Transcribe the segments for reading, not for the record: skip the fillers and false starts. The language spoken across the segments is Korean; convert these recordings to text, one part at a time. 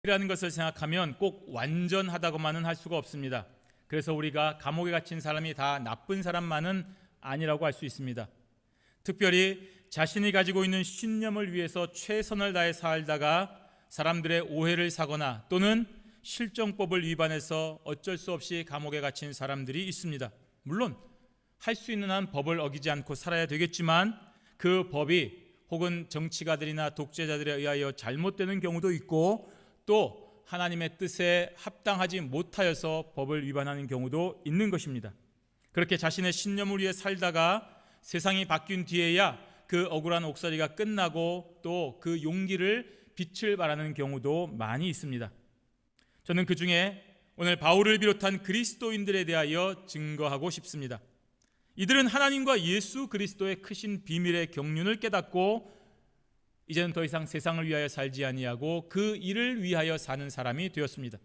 이라는 것을 생각하면 꼭 완전하다고만은 할 수가 없습니다. 그래서 우리가 감옥에 갇힌 사람이 다 나쁜 사람만은 아니라고 할 수 있습니다. 특별히 자신이 가지고 있는 신념을 위해서 최선을 다해 살다가 사람들의 오해를 사거나 또는 실정법을 위반해서 어쩔 수 없이 감옥에 갇힌 사람들이 있습니다. 물론 할 수 있는 한 법을 어기지 않고 살아야 되겠지만 그 법이 혹은 정치가들이나 독재자들에 의하여 잘못되는 경우도 있고 또 하나님의 뜻에 합당하지 못하여서 법을 위반하는 경우도 있는 것입니다. 그렇게 자신의 신념을 위해 살다가 세상이 바뀐 뒤에야 그 억울한 옥살이가 끝나고 또 그 용기를 빛을 발하는 경우도 많이 있습니다. 저는 그 중에 오늘 바울을 비롯한 그리스도인들에 대하여 증거하고 싶습니다. 이들은 하나님과 예수 그리스도의 크신 비밀의 경륜을 깨닫고 이제는 더 이상 세상을 위하여 살지 아니하고 그 일을 위하여 사는 사람이 되었습니다.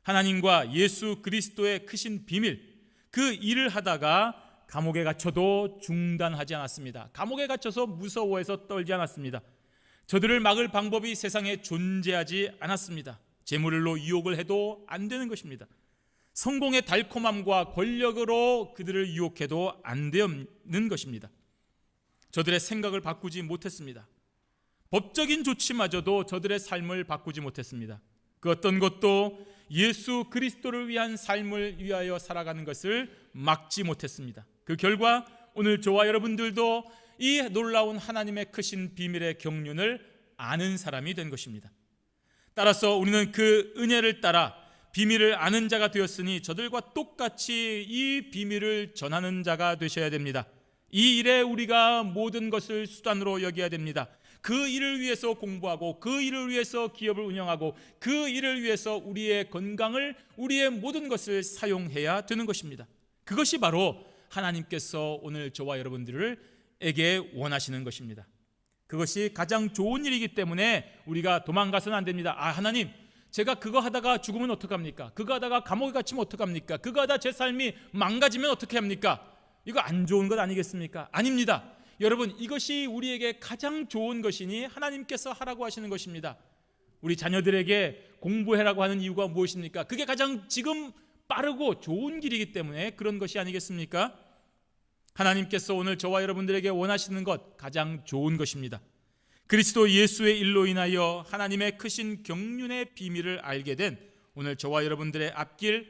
하나님과 예수 그리스도의 크신 비밀, 그 일을 하다가 감옥에 갇혀도 중단하지 않았습니다. 감옥에 갇혀서 무서워해서 떨지 않았습니다. 저들을 막을 방법이 세상에 존재하지 않았습니다. 재물로 유혹을 해도 안 되는 것입니다. 성공의 달콤함과 권력으로 그들을 유혹해도 안 되는 것입니다. 저들의 생각을 바꾸지 못했습니다. 법적인 조치마저도 저들의 삶을 바꾸지 못했습니다. 그 어떤 것도 예수 그리스도를 위한 삶을 위하여 살아가는 것을 막지 못했습니다. 그 결과 오늘 저와 여러분들도 이 놀라운 하나님의 크신 비밀의 경륜을 아는 사람이 된 것입니다. 따라서 우리는 그 은혜를 따라 비밀을 아는 자가 되었으니 저들과 똑같이 이 비밀을 전하는 자가 되셔야 됩니다. 이 일에 우리가 모든 것을 수단으로 여겨야 됩니다. 그 일을 위해서 공부하고 그 일을 위해서 기업을 운영하고 그 일을 위해서 우리의 건강을, 우리의 모든 것을 사용해야 되는 것입니다. 그것이 바로 하나님께서 오늘 저와 여러분들에게 원하시는 것입니다. 그것이 가장 좋은 일이기 때문에 우리가 도망가서는 안 됩니다. 하나님, 제가 그거 하다가 죽으면 어떡합니까? 그거 하다가 감옥에 갇히면 어떡합니까? 그거 하다 제 삶이 망가지면 어떻게 합니까? 이거 안 좋은 것 아니겠습니까? 아닙니다. 여러분, 이것이 우리에게 가장 좋은 것이니 하나님께서 하라고 하시는 것입니다. 우리 자녀들에게 공부해라고 하는 이유가 무엇입니까? 그게 가장 지금 빠르고 좋은 길이기 때문에 그런 것이 아니겠습니까? 하나님께서 오늘 저와 여러분들에게 원하시는 것, 가장 좋은 것입니다. 그리스도 예수의 일로 인하여 하나님의 크신 경륜의 비밀을 알게 된 오늘 저와 여러분들의 앞길,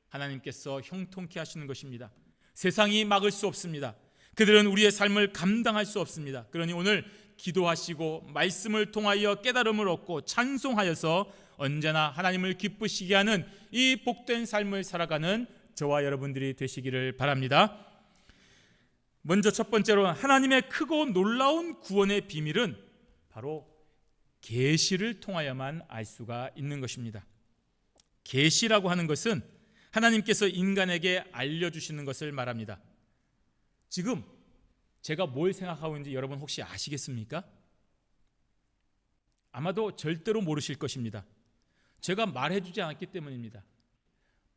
하나님께서 형통케 하시는 것입니다. 세상이 막을 수 없습니다. 그들은 우리의 삶을 감당할 수 없습니다. 그러니 오늘 기도하시고 말씀을 통하여 깨달음을 얻고 찬송하여서 언제나 하나님을 기쁘시게 하는 이 복된 삶을 살아가는 저와 여러분들이 되시기를 바랍니다. 먼저 첫 번째로 하나님의 크고 놀라운 구원의 비밀은 바로 계시를 통하여만 알 수가 있는 것입니다. 계시라고 하는 것은 하나님께서 인간에게 알려주시는 것을 말합니다. 지금 제가 뭘 생각하고 있는지 여러분 혹시 아시겠습니까? 아마도 절대로 모르실 것입니다. 제가 말해주지 않았기 때문입니다.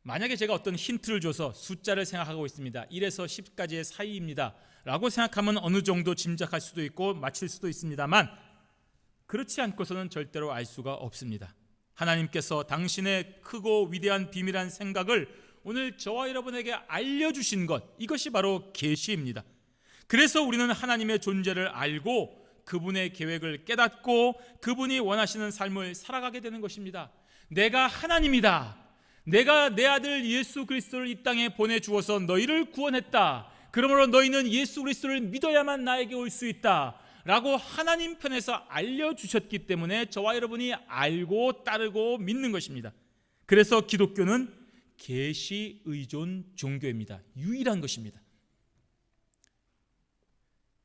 만약에 제가 어떤 힌트를 줘서 숫자를 생각하고 있습니다. 1에서 10까지의 사이입니다 라고 생각하면 어느 정도 짐작할 수도 있고 맞힐 수도 있습니다만 그렇지 않고서는 절대로 알 수가 없습니다. 하나님께서 당신의 크고 위대한 비밀한 생각을 오늘 저와 여러분에게 알려주신 것, 이것이 바로 계시입니다. 그래서 우리는 하나님의 존재를 알고 그분의 계획을 깨닫고 그분이 원하시는 삶을 살아가게 되는 것입니다. 내가 하나님이다. 내가 내 아들 예수 그리스도를 이 땅에 보내주어서 너희를 구원했다. 그러므로 너희는 예수 그리스도를 믿어야만 나에게 올 수 있다 라고 하나님 편에서 알려주셨기 때문에 저와 여러분이 알고 따르고 믿는 것입니다. 그래서 기독교는 계시 의존 종교입니다. 유일한 것입니다.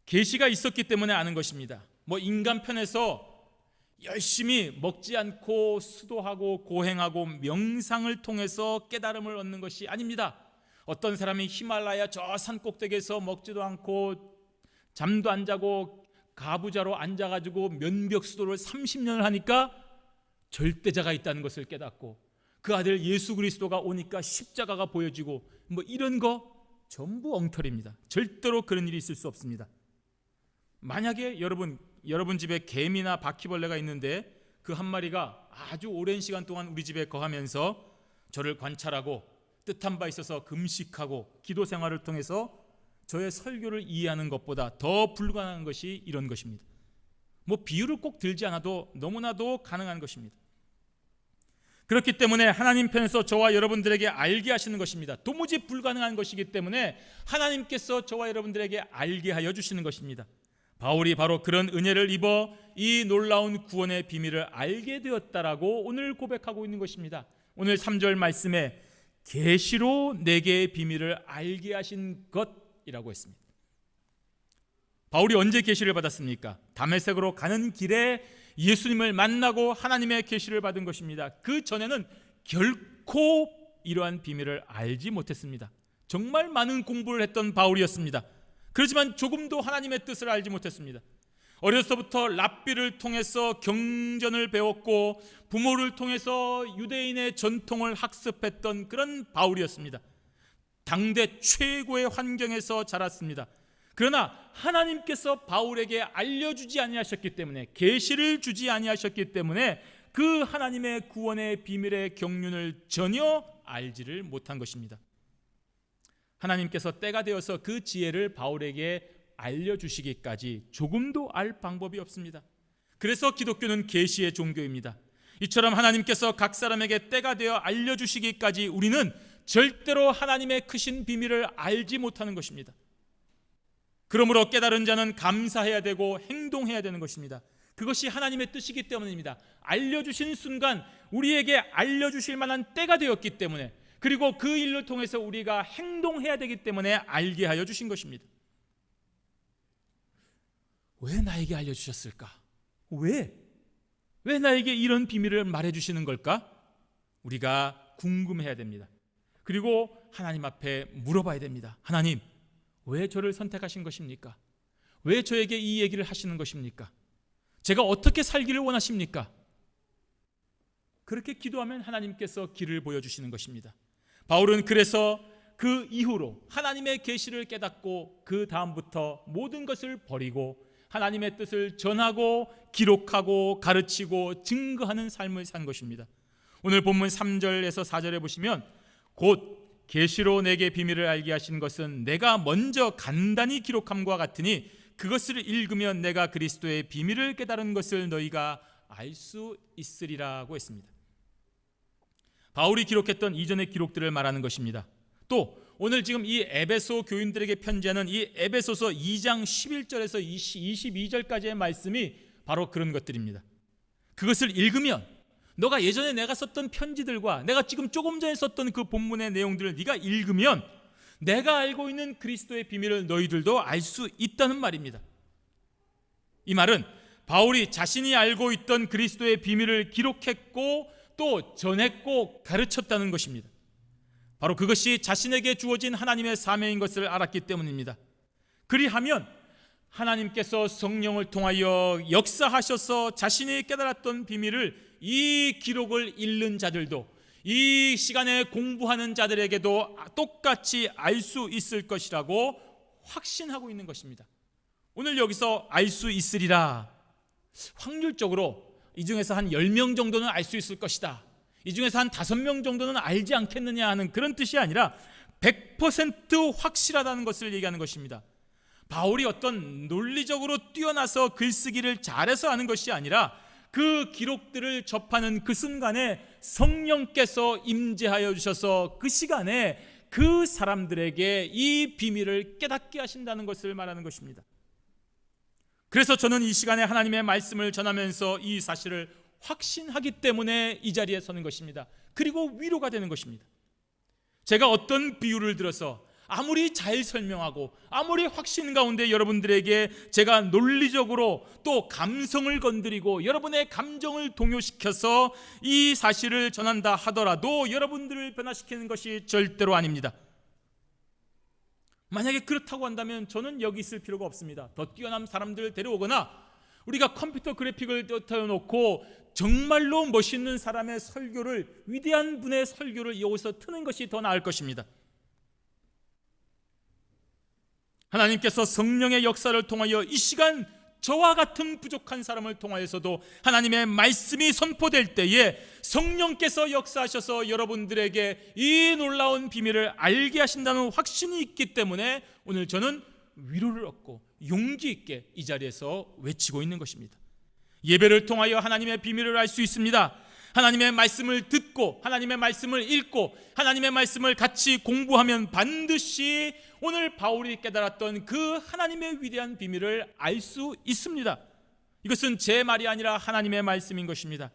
계시가 있었기 때문에 아는 것입니다. 인간 편에서 열심히 먹지 않고 수도하고 고행하고 명상을 통해서 깨달음을 얻는 것이 아닙니다. 어떤 사람이 히말라야 저 산 꼭대기에서 먹지도 않고 잠도 안 자고 가부좌로 앉아가지고 면벽수도를 30년을 하니까 절대자가 있다는 것을 깨닫고 그 아들 예수 그리스도가 오니까 십자가가 보여지고 이런 거 전부 엉터리입니다. 절대로 그런 일이 있을 수 없습니다. 만약에 여러분 집에 개미나 바퀴벌레가 있는데 그 한 마리가 아주 오랜 시간 동안 우리 집에 거하면서 저를 관찰하고 뜻한 바 있어서 금식하고 기도 생활을 통해서 저의 설교를 이해하는 것보다 더 불가능한 것이 이런 것입니다. 비유를 꼭 들지 않아도 너무나도 가능한 것입니다. 그렇기 때문에 하나님 편에서 저와 여러분들에게 알게 하시는 것입니다. 도무지 불가능한 것이기 때문에 하나님께서 저와 여러분들에게 알게 하여 주시는 것입니다. 바울이 바로 그런 은혜를 입어 이 놀라운 구원의 비밀을 알게 되었다라고 오늘 고백하고 있는 것입니다. 오늘 3절 말씀에 계시로 내게 비밀을 알게 하신 것이라고 했습니다. 바울이 언제 계시를 받았습니까? 다메섹으로 가는 길에 예수님을 만나고 하나님의 계시를 받은 것입니다. 그 전에는 결코 이러한 비밀을 알지 못했습니다. 정말 많은 공부를 했던 바울이었습니다. 그렇지만 조금도 하나님의 뜻을 알지 못했습니다. 어려서부터 랍비를 통해서 경전을 배웠고 부모를 통해서 유대인의 전통을 학습했던 그런 바울이었습니다. 당대 최고의 환경에서 자랐습니다. 그러나 하나님께서 바울에게 알려주지 아니하셨기 때문에, 계시를 주지 아니하셨기 때문에 그 하나님의 구원의 비밀의 경륜을 전혀 알지를 못한 것입니다. 하나님께서 때가 되어서 그 지혜를 바울에게 알려주시기까지 조금도 알 방법이 없습니다. 그래서 기독교는 계시의 종교입니다. 이처럼 하나님께서 각 사람에게 때가 되어 알려주시기까지 우리는 절대로 하나님의 크신 비밀을 알지 못하는 것입니다. 그러므로 깨달은 자는 감사해야 되고 행동해야 되는 것입니다. 그것이 하나님의 뜻이기 때문입니다. 알려주신 순간 우리에게 알려주실 만한 때가 되었기 때문에, 그리고 그 일을 통해서 우리가 행동해야 되기 때문에 알게 하여 주신 것입니다. 왜 나에게 알려주셨을까? 왜 나에게 이런 비밀을 말해주시는 걸까? 우리가 궁금해야 됩니다. 그리고 하나님 앞에 물어봐야 됩니다. 하나님, 왜 저를 선택하신 것입니까? 왜 저에게 이 얘기를 하시는 것입니까? 제가 어떻게 살기를 원하십니까? 그렇게 기도하면 하나님께서 길을 보여주시는 것입니다. 바울은 그래서 그 이후로 하나님의 계시를 깨닫고 그 다음부터 모든 것을 버리고 하나님의 뜻을 전하고 기록하고 가르치고 증거하는 삶을 산 것입니다. 오늘 본문 3절에서 4절에 보시면 곧 계시로 내게 비밀을 알게 하신 것은 내가 먼저 간단히 기록함과 같으니 그것을 읽으면 내가 그리스도의 비밀을 깨달은 것을 너희가 알 수 있으리라고 했습니다. 바울이 기록했던 이전의 기록들을 말하는 것입니다. 또 오늘 지금 이 에베소 교인들에게 편지하는 이 에베소서 2장 11절에서 22절까지의 말씀이 바로 그런 것들입니다. 그것을 읽으면 너가 예전에 내가 썼던 편지들과 내가 지금 조금 전에 썼던 그 본문의 내용들을 네가 읽으면 내가 알고 있는 그리스도의 비밀을 너희들도 알 수 있다는 말입니다. 이 말은 바울이 자신이 알고 있던 그리스도의 비밀을 기록했고 또 전했고 가르쳤다는 것입니다. 바로 그것이 자신에게 주어진 하나님의 사명인 것을 알았기 때문입니다. 그리하면 하나님께서 성령을 통하여 역사하셔서 자신이 깨달았던 비밀을 이 기록을 읽는 자들도, 이 시간에 공부하는 자들에게도 똑같이 알 수 있을 것이라고 확신하고 있는 것입니다. 오늘 여기서 알 수 있으리라, 확률적으로 이 중에서 한 10명 정도는 알 수 있을 것이다, 이 중에서 한 5명 정도는 알지 않겠느냐 하는 그런 뜻이 아니라 100% 확실하다는 것을 얘기하는 것입니다. 바울이 어떤 논리적으로 뛰어나서 글쓰기를 잘해서 하는 것이 아니라 그 기록들을 접하는 그 순간에 성령께서 임재하여 주셔서 그 시간에 그 사람들에게 이 비밀을 깨닫게 하신다는 것을 말하는 것입니다. 그래서 저는 이 시간에 하나님의 말씀을 전하면서 이 사실을 확신하기 때문에 이 자리에 서는 것입니다. 그리고 위로가 되는 것입니다. 제가 어떤 비유를 들어서 아무리 잘 설명하고 아무리 확신 가운데 여러분들에게 제가 논리적으로 또 감성을 건드리고 여러분의 감정을 동요시켜서 이 사실을 전한다 하더라도 여러분들을 변화시키는 것이 절대로 아닙니다. 만약에 그렇다고 한다면 저는 여기 있을 필요가 없습니다. 더 뛰어난 사람들을 데려오거나 우리가 컴퓨터 그래픽을 띄워놓고 정말로 멋있는 사람의 설교를, 위대한 분의 설교를 여기서 트는 것이 더 나을 것입니다. 하나님께서 성령의 역사를 통하여 이 시간 저와 같은 부족한 사람을 통하여서도 하나님의 말씀이 선포될 때에 성령께서 역사하셔서 여러분들에게 이 놀라운 비밀을 알게 하신다는 확신이 있기 때문에 오늘 저는 위로를 얻고 용기 있게 이 자리에서 외치고 있는 것입니다. 예배를 통하여 하나님의 비밀을 알 수 있습니다. 하나님의 말씀을 듣고 하나님의 말씀을 읽고 하나님의 말씀을 같이 공부하면 반드시 오늘 바울이 깨달았던 그 하나님의 위대한 비밀을 알 수 있습니다. 이것은 제 말이 아니라 하나님의 말씀인 것입니다.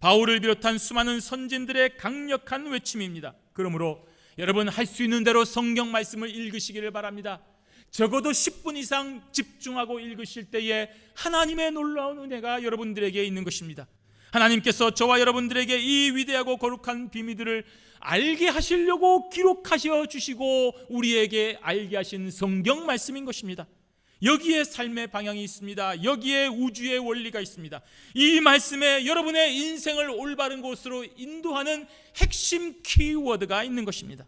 바울을 비롯한 수많은 선진들의 강력한 외침입니다. 그러므로 여러분 할 수 있는 대로 성경 말씀을 읽으시기를 바랍니다. 적어도 10분 이상 집중하고 읽으실 때에 하나님의 놀라운 은혜가 여러분들에게 있는 것입니다. 하나님께서 저와 여러분들에게 이 위대하고 거룩한 비밀들을 알게 하시려고 기록하셔 주시고 우리에게 알게 하신 성경 말씀인 것입니다. 여기에 삶의 방향이 있습니다. 여기에 우주의 원리가 있습니다. 이 말씀에 여러분의 인생을 올바른 곳으로 인도하는 핵심 키워드가 있는 것입니다.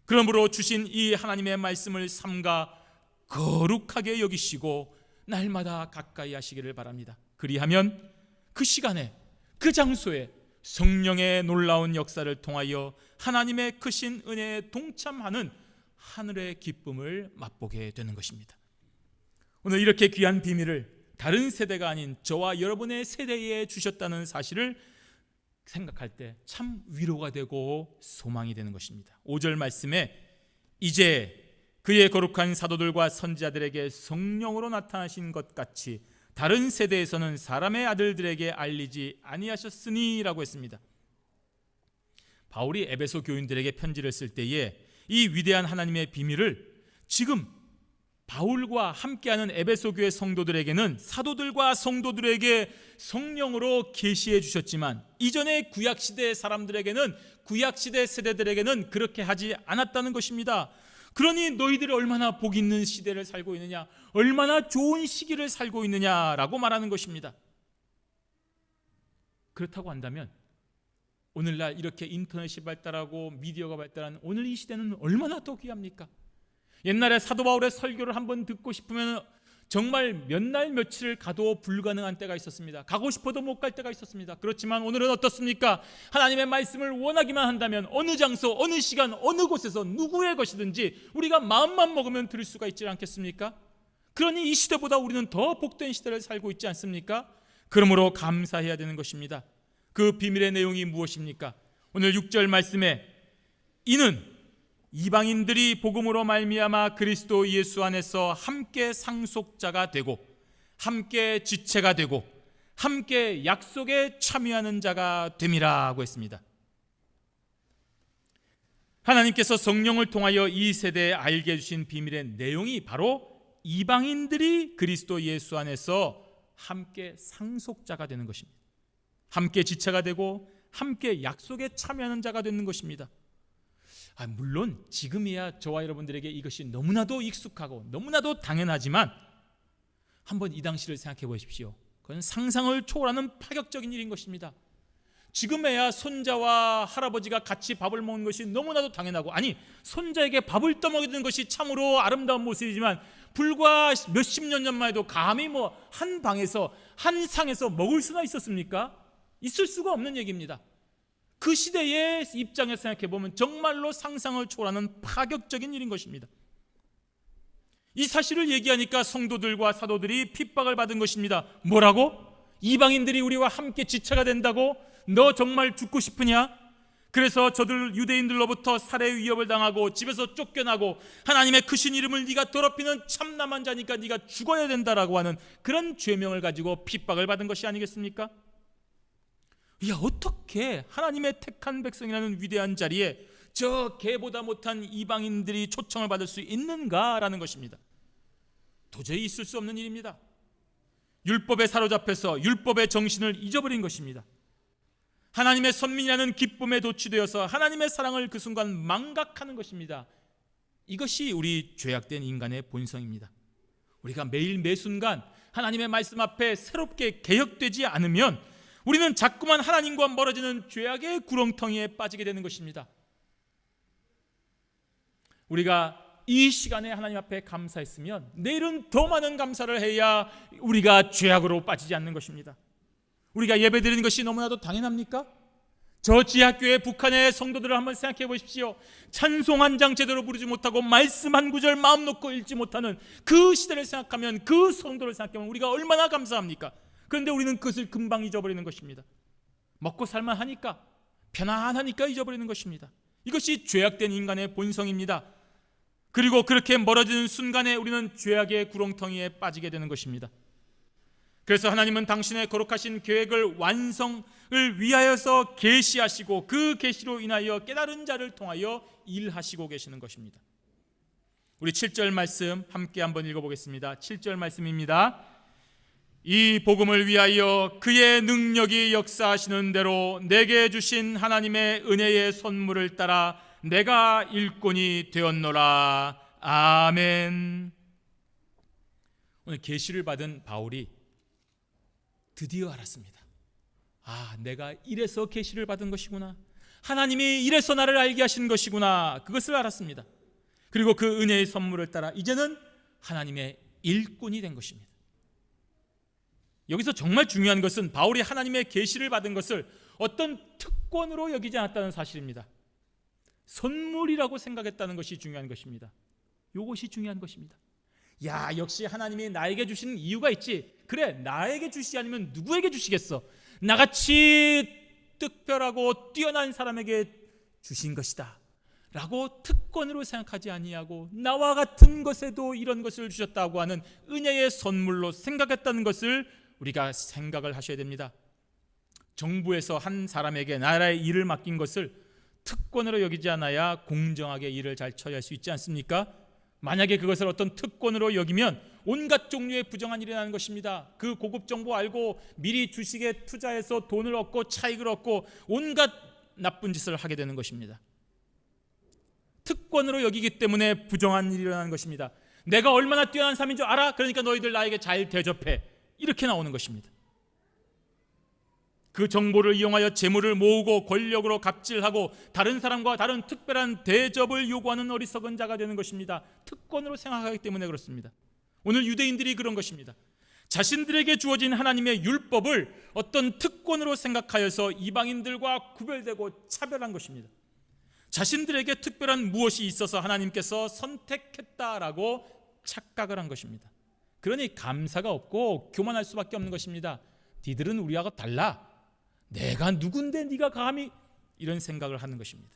그러므로 주신 이 하나님의 말씀을 삼가 거룩하게 여기시고 날마다 가까이 하시기를 바랍니다. 그리하면 그 시간에 그 장소에 성령의 놀라운 역사를 통하여 하나님의 크신 은혜에 동참하는 하늘의 기쁨을 맛보게 되는 것입니다. 오늘 이렇게 귀한 비밀을 다른 세대가 아닌 저와 여러분의 세대에 주셨다는 사실을 생각할 때 참 위로가 되고 소망이 되는 것입니다. 5절 말씀에 이제 그의 거룩한 사도들과 선지자들에게 성령으로 나타나신 것 같이 다른 세대에서는 사람의 아들들에게 알리지 아니하셨으니 라고 했습니다. 바울이 에베소 교인들에게 편지를 쓸 때에 이 위대한 하나님의 비밀을 지금 바울과 함께하는 에베소 교회 성도들에게는 사도들과 성도들에게 성령으로 계시해 주셨지만 이전의 구약시대 사람들에게는 구약시대 세대들에게는 그렇게 하지 않았다는 것입니다. 그러니 너희들이 얼마나 복 있는 시대를 살고 있느냐, 얼마나 좋은 시기를 살고 있느냐라고 말하는 것입니다. 그렇다고 한다면 오늘날 이렇게 인터넷이 발달하고 미디어가 발달한 오늘 이 시대는 얼마나 더 귀합니까? 옛날에 사도 바울의 설교를 한번 듣고 싶으면 정말 몇 날 며칠을 가도 불가능한 때가 있었습니다. 가고 싶어도 못 갈 때가 있었습니다. 그렇지만 오늘은 어떻습니까? 하나님의 말씀을 원하기만 한다면 어느 장소, 어느 시간, 어느 곳에서 누구의 것이든지 우리가 마음만 먹으면 들을 수가 있지 않겠습니까? 그러니 이 시대보다 우리는 더 복된 시대를 살고 있지 않습니까? 그러므로 감사해야 되는 것입니다. 그 비밀의 내용이 무엇입니까? 오늘 6절 말씀에 이는 이방인들이 복음으로 말미암아 그리스도 예수 안에서 함께 상속자가 되고 함께 지체가 되고 함께 약속에 참여하는 자가 됨이라고 했습니다. 하나님께서 성령을 통하여 이 세대에 알게 해주신 비밀의 내용이 바로 이방인들이 그리스도 예수 안에서 함께 상속자가 되는 것입니다. 함께 지체가 되고 함께 약속에 참여하는 자가 되는 것입니다. 물론 지금이야 저와 여러분들에게 이것이 너무나도 익숙하고 너무나도 당연하지만 한번 이 당시를 생각해 보십시오. 그건 상상을 초월하는 파격적인 일인 것입니다. 지금에야 손자와 할아버지가 같이 밥을 먹는 것이 너무나도 당연하고, 아니 손자에게 밥을 떠먹이는 것이 참으로 아름다운 모습이지만 불과 몇십 년 전만 해도 감히 한 방에서 한 상에서 먹을 수나 있었습니까? 있을 수가 없는 얘기입니다. 그 시대의 입장에서 생각해보면 정말로 상상을 초월하는 파격적인 일인 것입니다. 이 사실을 얘기하니까 성도들과 사도들이 핍박을 받은 것입니다. 뭐라고? 이방인들이 우리와 함께 지체가 된다고? 너 정말 죽고 싶으냐? 그래서 저들 유대인들로부터 살해 위협을 당하고 집에서 쫓겨나고 하나님의 크신 이름을 네가 더럽히는 참남한 자니까 네가 죽어야 된다라고 하는 그런 죄명을 가지고 핍박을 받은 것이 아니겠습니까? 어떻게 하나님의 택한 백성이라는 위대한 자리에 저 개보다 못한 이방인들이 초청을 받을 수 있는가라는 것입니다. 도저히 있을 수 없는 일입니다. 율법에 사로잡혀서 율법의 정신을 잊어버린 것입니다. 하나님의 선민이라는 기쁨에 도취되어서 하나님의 사랑을 그 순간 망각하는 것입니다. 이것이 우리 죄악된 인간의 본성입니다. 우리가 매일 매순간 하나님의 말씀 앞에 새롭게 개혁되지 않으면 우리는 자꾸만 하나님과 멀어지는 죄악의 구렁텅이에 빠지게 되는 것입니다. 우리가 이 시간에 하나님 앞에 감사했으면 내일은 더 많은 감사를 해야 우리가 죄악으로 빠지지 않는 것입니다. 우리가 예배드리는 것이 너무나도 당연합니까? 저 지하교회 북한의 성도들을 한번 생각해 보십시오. 찬송 한 장 제대로 부르지 못하고 말씀 한 구절 마음 놓고 읽지 못하는 그 시대를 생각하면, 그 성도를 생각하면 우리가 얼마나 감사합니까? 그런데 우리는 그것을 금방 잊어버리는 것입니다. 먹고 살만하니까, 편안하니까 잊어버리는 것입니다. 이것이 죄악된 인간의 본성입니다. 그리고 그렇게 멀어지는 순간에 우리는 죄악의 구렁텅이에 빠지게 되는 것입니다. 그래서 하나님은 당신의 거룩하신 계획을 완성을 위하여서 계시하시고 그 계시로 인하여 깨달은 자를 통하여 일하시고 계시는 것입니다. 우리 7절 말씀 함께 한번 읽어보겠습니다. 7절 말씀입니다. 이 복음을 위하여 그의 능력이 역사하시는 대로 내게 주신 하나님의 은혜의 선물을 따라 내가 일꾼이 되었노라. 아멘. 오늘 계시를 받은 바울이 드디어 알았습니다. 내가 이래서 계시를 받은 것이구나. 하나님이 이래서 나를 알게 하신 것이구나. 그것을 알았습니다. 그리고 그 은혜의 선물을 따라 이제는 하나님의 일꾼이 된 것입니다. 여기서 정말 중요한 것은 바울이 하나님의 계시를 받은 것을 어떤 특권으로 여기지 않았다는 사실입니다. 선물이라고 생각했다는 것이 중요한 것입니다. 이것이 중요한 것입니다. 역시 하나님이 나에게 주시는 이유가 있지. 그래, 나에게 주시지 않으면 누구에게 주시겠어? 나같이 특별하고 뛰어난 사람에게 주신 것이다 라고 특권으로 생각하지 아니하고 나와 같은 것에도 이런 것을 주셨다고 하는 은혜의 선물로 생각했다는 것을 우리가 생각을 하셔야 됩니다. 정부에서 한 사람에게 나라의 일을 맡긴 것을 특권으로 여기지 않아야 공정하게 일을 잘 처리할 수 있지 않습니까? 만약에 그것을 어떤 특권으로 여기면 온갖 종류의 부정한 일이 나는 것입니다. 그 고급 정보 알고 미리 주식에 투자해서 돈을 얻고 차익을 얻고 온갖 나쁜 짓을 하게 되는 것입니다. 특권으로 여기기 때문에 부정한 일이 일어나는 것입니다. 내가 얼마나 뛰어난 사람인 줄 알아? 그러니까 너희들 나에게 잘 대접해. 이렇게 나오는 것입니다. 그 정보를 이용하여 재물을 모으고 권력으로 갑질하고 다른 사람과 다른 특별한 대접을 요구하는 어리석은 자가 되는 것입니다. 특권으로 생각하기 때문에 그렇습니다. 오늘 유대인들이 그런 것입니다. 자신들에게 주어진 하나님의 율법을 어떤 특권으로 생각하여서 이방인들과 구별되고 차별한 것입니다. 자신들에게 특별한 무엇이 있어서 하나님께서 선택했다라고 착각을 한 것입니다. 그러니 감사가 없고 교만할 수밖에 없는 것입니다. 니들은 우리하고 달라. 내가 누군데 네가 감히, 이런 생각을 하는 것입니다.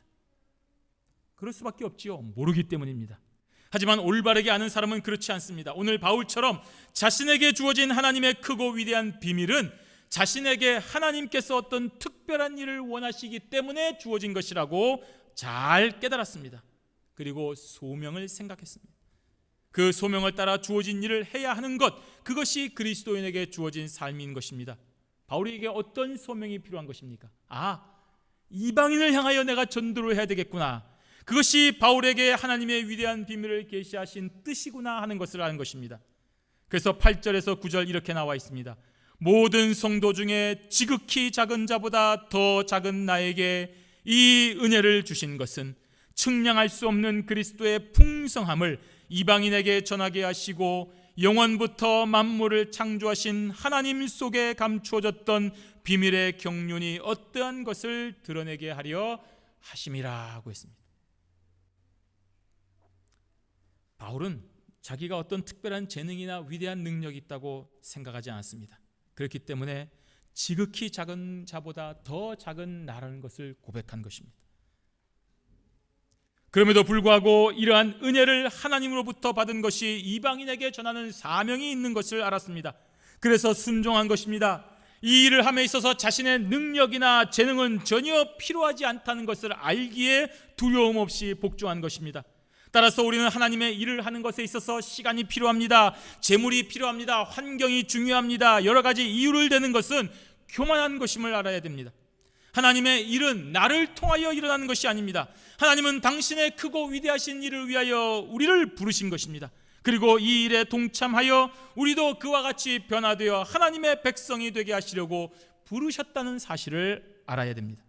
그럴 수밖에 없지요. 모르기 때문입니다. 하지만 올바르게 아는 사람은 그렇지 않습니다. 오늘 바울처럼 자신에게 주어진 하나님의 크고 위대한 비밀은 자신에게 하나님께서 어떤 특별한 일을 원하시기 때문에 주어진 것이라고 잘 깨달았습니다. 그리고 소명을 생각했습니다. 그 소명을 따라 주어진 일을 해야 하는 것, 그것이 그리스도인에게 주어진 삶인 것입니다. 바울에게 어떤 소명이 필요한 것입니까? 이방인을 향하여 내가 전도를 해야 되겠구나. 그것이 바울에게 하나님의 위대한 비밀을 계시하신 뜻이구나 하는 것을 아는 것입니다. 그래서 8절에서 9절 이렇게 나와 있습니다. 모든 성도 중에 지극히 작은 자보다 더 작은 나에게 이 은혜를 주신 것은 측량할 수 없는 그리스도의 풍성함을 이방인에게 전하게 하시고 영원부터 만물을 창조하신 하나님 속에 감추어졌던 비밀의 경륜이 어떠한 것을 드러내게 하려 하심이라고 했습니다. 바울은 자기가 어떤 특별한 재능이나 위대한 능력이 있다고 생각하지 않았습니다. 그렇기 때문에 지극히 작은 자보다 더 작은 나라는 것을 고백한 것입니다. 그럼에도 불구하고 이러한 은혜를 하나님으로부터 받은 것이 이방인에게 전하는 사명이 있는 것을 알았습니다. 그래서 순종한 것입니다. 이 일을 함에 있어서 자신의 능력이나 재능은 전혀 필요하지 않다는 것을 알기에 두려움 없이 복종한 것입니다. 따라서 우리는 하나님의 일을 하는 것에 있어서 시간이 필요합니다. 재물이 필요합니다. 환경이 중요합니다. 여러 가지 이유를 대는 것은 교만한 것임을 알아야 됩니다. 하나님의 일은 나를 통하여 일어나는 것이 아닙니다. 하나님은 당신의 크고 위대하신 일을 위하여 우리를 부르신 것입니다. 그리고 이 일에 동참하여 우리도 그와 같이 변화되어 하나님의 백성이 되게 하시려고 부르셨다는 사실을 알아야 됩니다.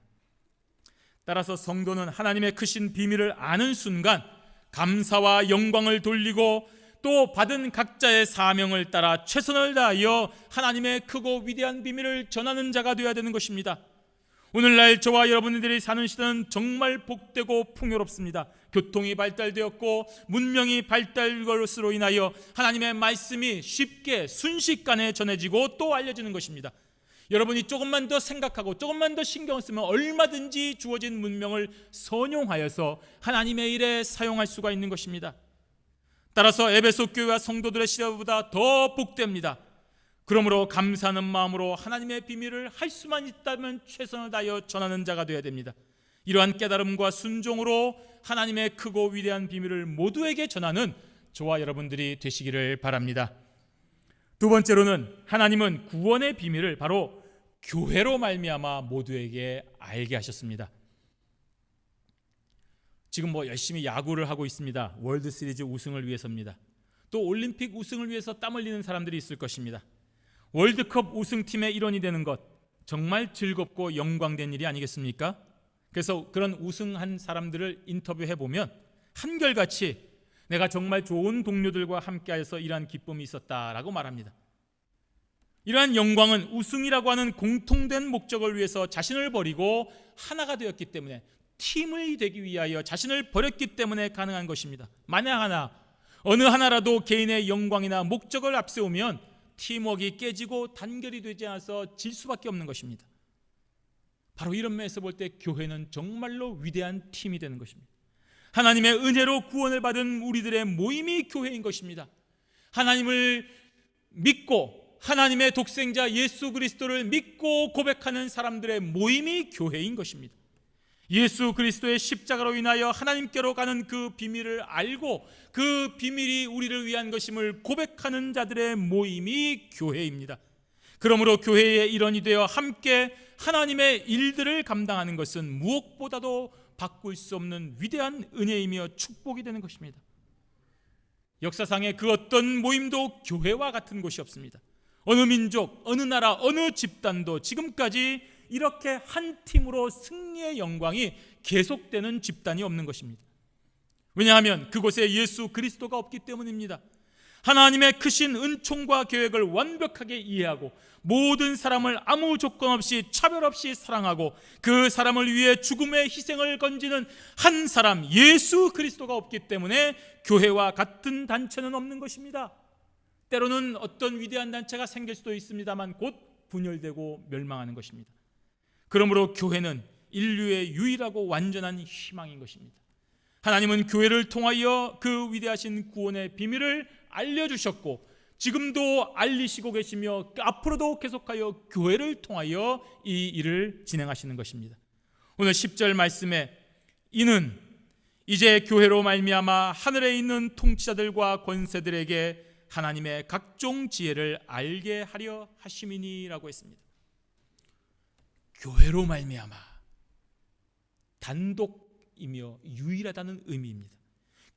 따라서 성도는 하나님의 크신 비밀을 아는 순간 감사와 영광을 돌리고 또 받은 각자의 사명을 따라 최선을 다하여 하나님의 크고 위대한 비밀을 전하는 자가 되어야 되는 것입니다. 오늘날 저와 여러분들이 사는 시대는 정말 복되고 풍요롭습니다. 교통이 발달되었고 문명이 발달된 것으로 인하여 하나님의 말씀이 쉽게 순식간에 전해지고 또 알려지는 것입니다. 여러분이 조금만 더 생각하고 조금만 더 신경을 쓰면 얼마든지 주어진 문명을 선용하여서 하나님의 일에 사용할 수가 있는 것입니다. 따라서 에베소 교회와 성도들의 시대보다 더 복됩니다. 그러므로 감사하는 마음으로 하나님의 비밀을 할 수만 있다면 최선을 다하여 전하는 자가 되어야 됩니다. 이러한 깨달음과 순종으로 하나님의 크고 위대한 비밀을 모두에게 전하는 저와 여러분들이 되시기를 바랍니다. 두 번째로는 하나님은 구원의 비밀을 바로 교회로 말미암아 모두에게 알게 하셨습니다. 지금 열심히 야구를 하고 있습니다. 월드 시리즈 우승을 위해서입니다. 또 올림픽 우승을 위해서 땀 흘리는 사람들이 있을 것입니다. 월드컵 우승팀의 일원이 되는 것 정말 즐겁고 영광된 일이 아니겠습니까? 그래서 그런 우승한 사람들을 인터뷰해 보면 한결같이 내가 정말 좋은 동료들과 함께하여서 이러한 기쁨이 있었다라고 말합니다. 이러한 영광은 우승이라고 하는 공통된 목적을 위해서 자신을 버리고 하나가 되었기 때문에, 팀이 되기 위하여 자신을 버렸기 때문에 가능한 것입니다. 만약 어느 하나라도 개인의 영광이나 목적을 앞세우면 팀워크가 깨지고 단결이 되지 않아서 질 수밖에 없는 것입니다. 바로 이런 면에서 볼 때 교회는 정말로 위대한 팀이 되는 것입니다. 하나님의 은혜로 구원을 받은 우리들의 모임이 교회인 것입니다. 하나님을 믿고 하나님의 독생자 예수 그리스도를 믿고 고백하는 사람들의 모임이 교회인 것입니다. 예수 그리스도의 십자가로 인하여 하나님께로 가는 그 비밀을 알고 그 비밀이 우리를 위한 것임을 고백하는 자들의 모임이 교회입니다. 그러므로 교회의 일원이 되어 함께 하나님의 일들을 감당하는 것은 무엇보다도 바꿀 수 없는 위대한 은혜이며 축복이 되는 것입니다. 역사상의 그 어떤 모임도 교회와 같은 곳이 없습니다. 어느 민족, 어느 나라, 어느 집단도 지금까지 이렇게 한 팀으로 승리의 영광이 계속되는 집단이 없는 것입니다. 왜냐하면 그곳에 예수 그리스도가 없기 때문입니다. 하나님의 크신 은총과 계획을 완벽하게 이해하고 모든 사람을 아무 조건 없이 차별 없이 사랑하고 그 사람을 위해 죽음의 희생을 건지는 한 사람 예수 그리스도가 없기 때문에 교회와 같은 단체는 없는 것입니다. 때로는 어떤 위대한 단체가 생길 수도 있습니다만 곧 분열되고 멸망하는 것입니다. 그러므로 교회는 인류의 유일하고 완전한 희망인 것입니다. 하나님은 교회를 통하여 그 위대하신 구원의 비밀을 알려주셨고 지금도 알리시고 계시며 앞으로도 계속하여 교회를 통하여 이 일을 진행하시는 것입니다. 오늘 10절 말씀에 이는 이제 교회로 말미암아 하늘에 있는 통치자들과 권세들에게 하나님의 각종 지혜를 알게 하려 하심이니라고 했습니다. 교회로 말미암아, 단독이며 유일하다는 의미입니다.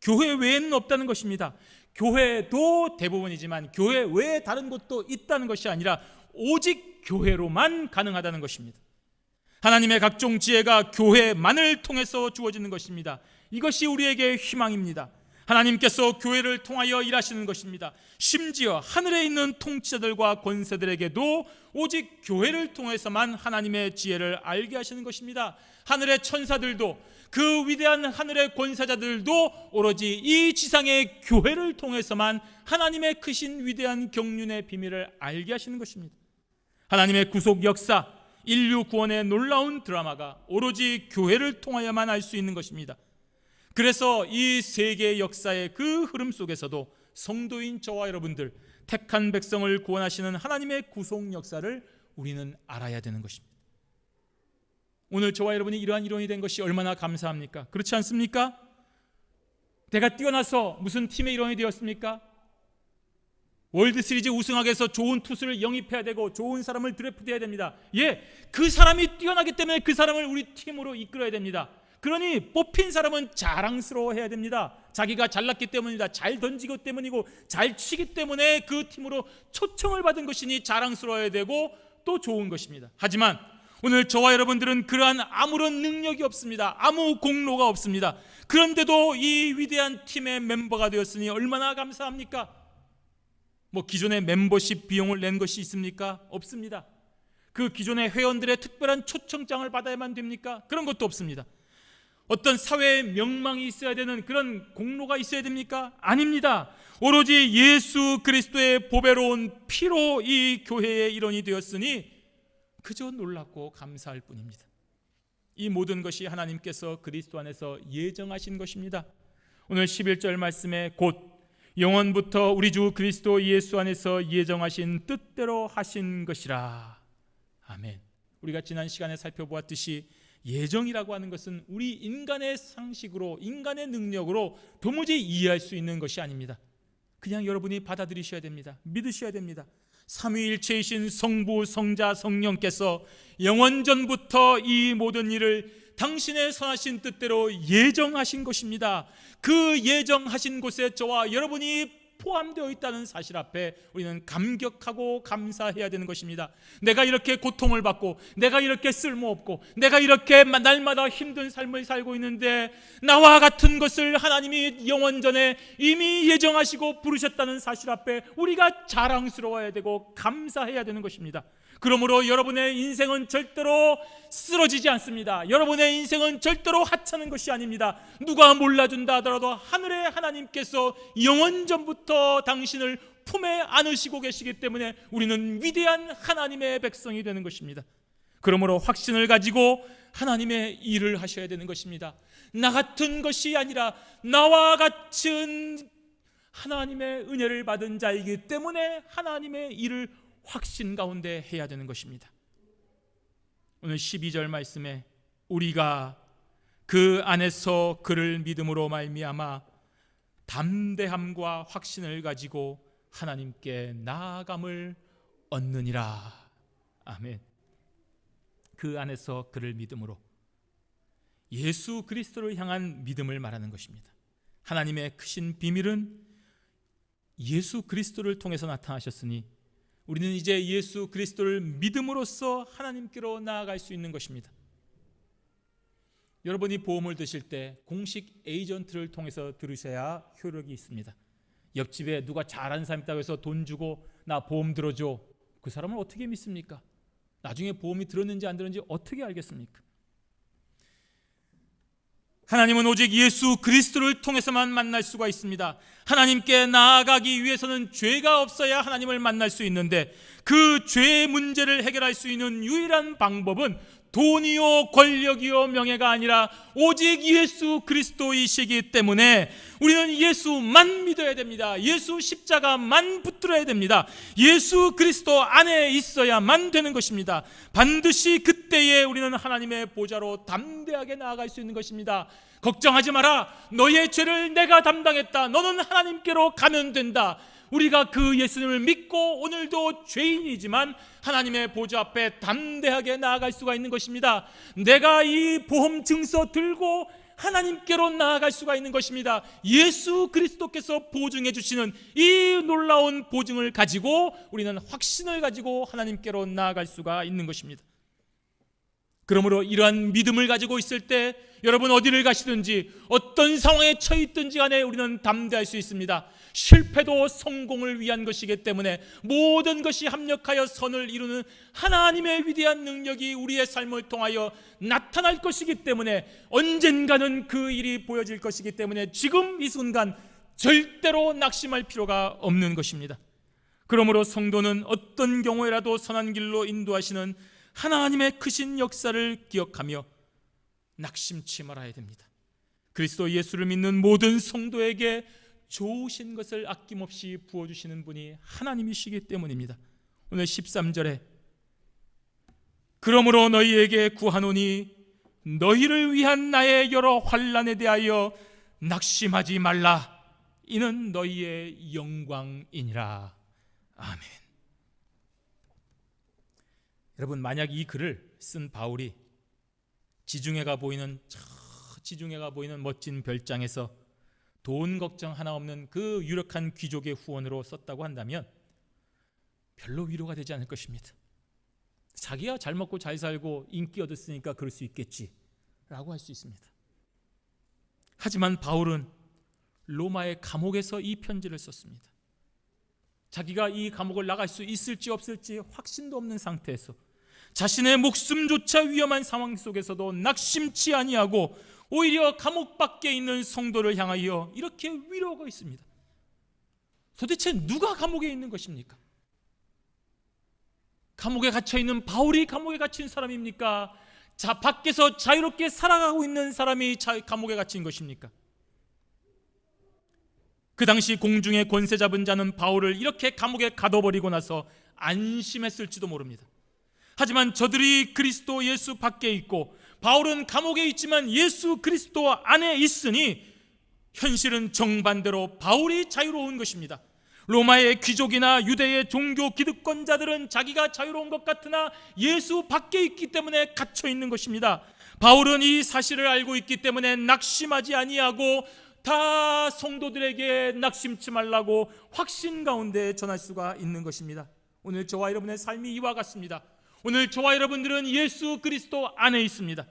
교회 외에는 없다는 것입니다. 교회도 대부분이지만 교회 외에 다른 곳도 있다는 것이 아니라 오직 교회로만 가능하다는 것입니다. 하나님의 각종 지혜가 교회만을 통해서 주어지는 것입니다. 이것이 우리에게 희망입니다. 하나님께서 교회를 통하여 일하시는 것입니다. 심지어 하늘에 있는 통치자들과 권세들에게도 오직 교회를 통해서만 하나님의 지혜를 알게 하시는 것입니다. 하늘의 천사들도 그 위대한 하늘의 권세자들도 오로지 이 지상의 교회를 통해서만 하나님의 크신 위대한 경륜의 비밀을 알게 하시는 것입니다. 하나님의 구속 역사, 인류 구원의 놀라운 드라마가 오로지 교회를 통하여만 알 수 있는 것입니다. 그래서 이 세계의 역사의 그 흐름 속에서도 성도인 저와 여러분들, 택한 백성을 구원하시는 하나님의 구속 역사를 우리는 알아야 되는 것입니다. 오늘 저와 여러분이 이러한 일원이 된 것이 얼마나 감사합니까? 그렇지 않습니까? 내가 뛰어나서 무슨 팀의 일원이 되었습니까? 월드 시리즈 우승하기 위해서 좋은 투수를 영입해야 되고 좋은 사람을 드래프트해야 됩니다. 그 사람이 뛰어나기 때문에 그 사람을 우리 팀으로 이끌어야 됩니다. 그러니 뽑힌 사람은 자랑스러워해야 됩니다. 자기가 잘났기 때문이다. 잘 던지기 때문이고 잘 치기 때문에 그 팀으로 초청을 받은 것이니 자랑스러워야 되고 또 좋은 것입니다. 하지만 오늘 저와 여러분들은 그러한 아무런 능력이 없습니다. 아무 공로가 없습니다. 그런데도 이 위대한 팀의 멤버가 되었으니 얼마나 감사합니까? 기존의 멤버십 비용을 낸 것이 있습니까? 없습니다. 그 기존의 회원들의 특별한 초청장을 받아야만 됩니까? 그런 것도 없습니다. 어떤 사회의 명망이 있어야 되는 그런 공로가 있어야 됩니까? 아닙니다. 오로지 예수 그리스도의 보배로운 피로 이 교회의 일원이 되었으니 그저 놀랍고 감사할 뿐입니다. 이 모든 것이 하나님께서 그리스도 안에서 예정하신 것입니다. 오늘 11절 말씀에 곧 영원부터 우리 주 그리스도 예수 안에서 예정하신 뜻대로 하신 것이라. 아멘. 우리가 지난 시간에 살펴보았듯이 예정이라고 하는 것은 우리 인간의 상식으로, 인간의 능력으로 도무지 이해할 수 있는 것이 아닙니다. 그냥 여러분이 받아들이셔야 됩니다. 믿으셔야 됩니다. 삼위일체이신 성부, 성자, 성령께서 영원전부터 이 모든 일을 당신의 선하신 뜻대로 예정하신 것입니다. 그 예정하신 곳에 저와 여러분이 포함되어 있다는 사실 앞에 우리는 감격하고 감사해야 되는 것입니다. 내가 이렇게 고통을 받고, 내가 이렇게 쓸모없고, 내가 이렇게 날마다 힘든 삶을 살고 있는데 나와 같은 것을 하나님이 영원전에 이미 예정하시고 부르셨다는 사실 앞에 우리가 자랑스러워야 되고 감사해야 되는 것입니다. 그러므로 여러분의 인생은 절대로 쓰러지지 않습니다. 여러분의 인생은 절대로 하찮은 것이 아닙니다. 누가 몰라준다 하더라도 하늘의 하나님께서 영원전부터 당신을 품에 안으시고 계시기 때문에 우리는 위대한 하나님의 백성이 되는 것입니다. 그러므로 확신을 가지고 하나님의 일을 하셔야 되는 것입니다. 나 같은 것이 아니라 나와 같은 하나님의 은혜를 받은 자이기 때문에 하나님의 일을 확신 가운데 해야 되는 것입니다. 오늘 12절 말씀에 우리가 그 안에서 그를 믿음으로 말미암아 담대함과 확신을 가지고 하나님께 나아감을 얻느니라. 아멘. 그 안에서 그를 믿음으로, 예수 그리스도를 향한 믿음을 말하는 것입니다. 하나님의 크신 비밀은 예수 그리스도를 통해서 나타나셨으니 우리는 이제 예수 그리스도를 믿음으로써 하나님께로 나아갈 수 있는 것입니다. 여러분이 보험을 드실 때 공식 에이전트를 통해서 들으셔야 효력이 있습니다. 옆집에 누가 잘하는 사람 있다고 해서 돈 주고 나 보험 들어줘, 그 사람을 어떻게 믿습니까? 나중에 보험이 들었는지 안 들었는지 어떻게 알겠습니까? 하나님은 오직 예수 그리스도를 통해서만 만날 수가 있습니다. 하나님께 나아가기 위해서는 죄가 없어야 하나님을 만날 수 있는데 그 죄의 문제를 해결할 수 있는 유일한 방법은 돈이요 권력이요 명예가 아니라 오직 예수 그리스도이시기 때문에 우리는 예수만 믿어야 됩니다. 예수 십자가만 붙들어야 됩니다. 예수 그리스도 안에 있어야만 되는 것입니다. 반드시 그때에 우리는 하나님의 보좌로 담대하게 나아갈 수 있는 것입니다. 걱정하지 마라. 너의 죄를 내가 담당했다. 너는 하나님께로 가면 된다. 우리가 그 예수님을 믿고 오늘도 죄인이지만 하나님의 보좌 앞에 담대하게 나아갈 수가 있는 것입니다. 내가 이 보험 증서 들고 하나님께로 나아갈 수가 있는 것입니다. 예수 그리스도께서 보증해 주시는 이 놀라운 보증을 가지고 우리는 확신을 가지고 하나님께로 나아갈 수가 있는 것입니다. 그러므로 이러한 믿음을 가지고 있을 때 여러분 어디를 가시든지 어떤 상황에 처해 있든지 간에 우리는 담대할 수 있습니다. 실패도 성공을 위한 것이기 때문에 모든 것이 합력하여 선을 이루는 하나님의 위대한 능력이 우리의 삶을 통하여 나타날 것이기 때문에 언젠가는 그 일이 보여질 것이기 때문에 지금 이 순간 절대로 낙심할 필요가 없는 것입니다. 그러므로 성도는 어떤 경우에라도 선한 길로 인도하시는 하나님의 크신 역사를 기억하며 낙심치 말아야 됩니다. 그리스도 예수를 믿는 모든 성도에게 좋으신 것을 아낌없이 부어주시는 분이 하나님이시기 때문입니다. 오늘 13절에 그러므로 너희에게 구하노니 너희를 위한 나의 여러 환난에 대하여 낙심하지 말라. 이는 너희의 영광이니라. 아멘. 여러분, 만약 이 글을 쓴 바울이 지중해가 보이는 멋진 별장에서 돈 걱정 하나 없는 그 유력한 귀족의 후원으로 썼다고 한다면 별로 위로가 되지 않을 것입니다. 자기야 잘 먹고 잘 살고 인기 얻었으니까 그럴 수 있겠지라고 할 수 있습니다. 하지만 바울은 로마의 감옥에서 이 편지를 썼습니다. 자기가 이 감옥을 나갈 수 있을지 없을지 확신도 없는 상태에서 자신의 목숨조차 위험한 상황 속에서도 낙심치 아니하고 오히려 감옥 밖에 있는 성도를 향하여 이렇게 위로하고 있습니다. 도대체 누가 감옥에 있는 것입니까? 감옥에 갇혀있는 바울이 감옥에 갇힌 사람입니까? 밖에서 자유롭게 살아가고 있는 사람이 감옥에 갇힌 것입니까? 그 당시 공중의 권세 잡은 자는 바울을 이렇게 감옥에 가둬버리고 나서 안심했을지도 모릅니다. 하지만 저들이 그리스도 예수 밖에 있고 바울은 감옥에 있지만 예수 그리스도 안에 있으니 현실은 정반대로 바울이 자유로운 것입니다. 로마의 귀족이나 유대의 종교 기득권자들은 자기가 자유로운 것 같으나 예수 밖에 있기 때문에 갇혀 있는 것입니다. 바울은 이 사실을 알고 있기 때문에 낙심하지 아니하고 다 성도들에게 낙심치 말라고 확신 가운데 전할 수가 있는 것입니다. 오늘 저와 여러분의 삶이 이와 같습니다. 오늘 저와 여러분들은 예수 그리스도 안에 있습니다.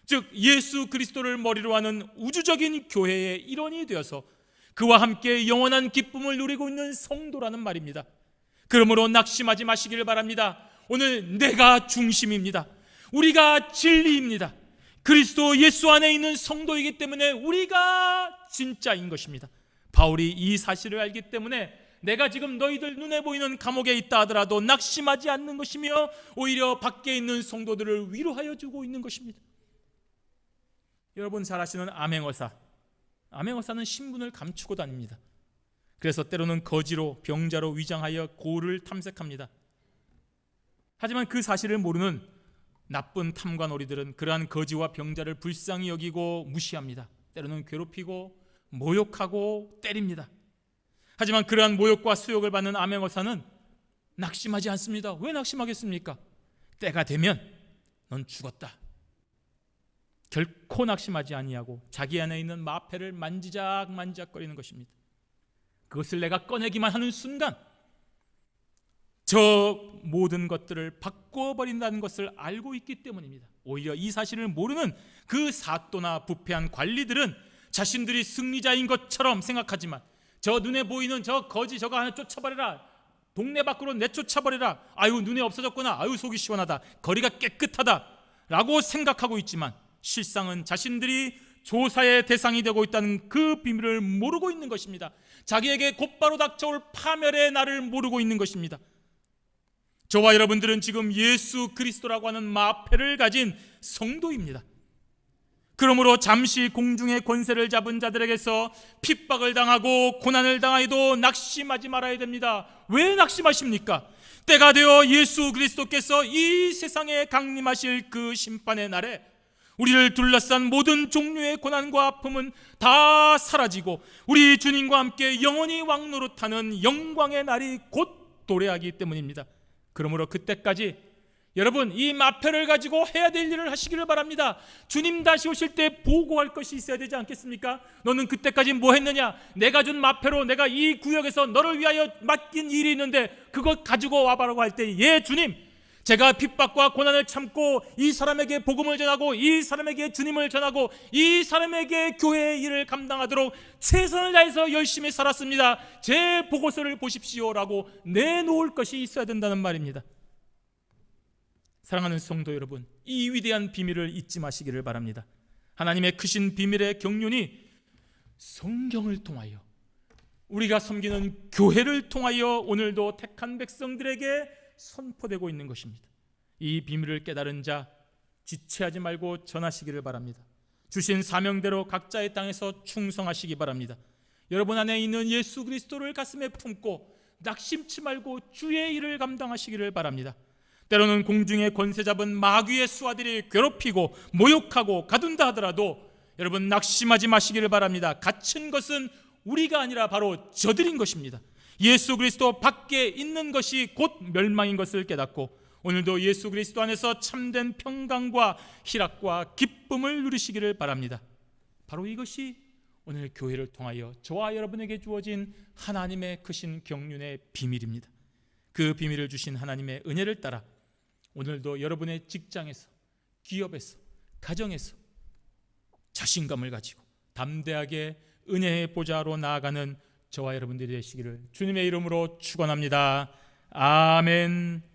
즉 예수 그리스도를 머리로 하는 우주적인 교회의 일원이 되어서 그와 함께 영원한 기쁨을 누리고 있는 성도라는 말입니다. 그러므로 낙심하지 마시기를 바랍니다. 오늘 내가 중심입니다. 우리가 진리입니다. 그리스도 예수 안에 있는 성도이기 때문에 우리가 진짜인 것입니다. 바울이 이 사실을 알기 때문에 내가 지금 너희들 눈에 보이는 감옥에 있다 하더라도 낙심하지 않는 것이며 오히려 밖에 있는 성도들을 위로하여 주고 있는 것입니다. 여러분 잘 아시는 암행어사는 신분을 감추고 다닙니다. 그래서 때로는 거지로 병자로 위장하여 고를 탐색합니다. 하지만 그 사실을 모르는 나쁜 탐관오리들은 그러한 거지와 병자를 불쌍히 여기고 무시합니다. 때로는 괴롭히고 모욕하고 때립니다. 하지만 그러한 모욕과 수욕을 받는 암행어사는 낙심하지 않습니다. 왜 낙심하겠습니까? 때가 되면 넌 죽었다. 결코 낙심하지 아니하고 자기 안에 있는 마패를 만지작거리는 것입니다. 그것을 내가 꺼내기만 하는 순간 저 모든 것들을 바꿔버린다는 것을 알고 있기 때문입니다. 오히려 이 사실을 모르는 그 사또나 부패한 관리들은 자신들이 승리자인 것처럼 생각하지만 저 눈에 보이는 저 거지 저거 하나 쫓아버려라, 동네 밖으로 내쫓아버려라, 아유 눈에 없어졌구나, 아유 속이 시원하다, 거리가 깨끗하다 라고 생각하고 있지만 실상은 자신들이 조사의 대상이 되고 있다는 그 비밀을 모르고 있는 것입니다. 자기에게 곧바로 닥쳐올 파멸의 날을 모르고 있는 것입니다. 저와 여러분들은 지금 예수 그리스도라고 하는 마패를 가진 성도입니다. 그러므로 잠시 공중의 권세를 잡은 자들에게서 핍박을 당하고 고난을 당하여도 낙심하지 말아야 됩니다. 왜 낙심하십니까? 때가 되어 예수 그리스도께서 이 세상에 강림하실 그 심판의 날에 우리를 둘러싼 모든 종류의 고난과 아픔은 다 사라지고 우리 주님과 함께 영원히 왕노릇하는 영광의 날이 곧 도래하기 때문입니다. 그러므로 그때까지 여러분 이 마패를 가지고 해야 될 일을 하시기를 바랍니다. 주님 다시 오실 때 보고할 것이 있어야 되지 않겠습니까? 너는 그때까지 뭐 했느냐? 내가 준 마패로 내가 이 구역에서 너를 위하여 맡긴 일이 있는데 그것 가지고 와봐라고 할 때, 예 주님, 제가 핍박과 고난을 참고 이 사람에게 복음을 전하고 이 사람에게 주님을 전하고 이 사람에게 교회의 일을 감당하도록 최선을 다해서 열심히 살았습니다. 제 보고서를 보십시오라고 내놓을 것이 있어야 된다는 말입니다. 사랑하는 성도 여러분, 이 위대한 비밀을 잊지 마시기를 바랍니다. 하나님의 크신 비밀의 경륜이 성경을 통하여 우리가 섬기는 교회를 통하여 오늘도 택한 백성들에게 선포되고 있는 것입니다. 이 비밀을 깨달은 자 지체하지 말고 전하시기를 바랍니다. 주신 사명대로 각자의 땅에서 충성하시기 바랍니다. 여러분 안에 있는 예수 그리스도를 가슴에 품고 낙심치 말고 주의 일을 감당하시기를 바랍니다. 때로는 공중에 권세 잡은 마귀의 수하들이 괴롭히고 모욕하고 가둔다 하더라도 여러분 낙심하지 마시기를 바랍니다. 갇힌 것은 우리가 아니라 바로 저들인 것입니다. 예수 그리스도 밖에 있는 것이 곧 멸망인 것을 깨닫고 오늘도 예수 그리스도 안에서 참된 평강과 희락과 기쁨을 누리시기를 바랍니다. 바로 이것이 오늘 교회를 통하여 저와 여러분에게 주어진 하나님의 크신 경륜의 비밀입니다. 그 비밀을 주신 하나님의 은혜를 따라 오늘도 여러분의 직장에서, 기업에서, 가정에서 자신감을 가지고 담대하게 은혜의 보좌로 나아가는 저와 여러분들이 되시기를 주님의 이름으로 축원합니다. 아멘.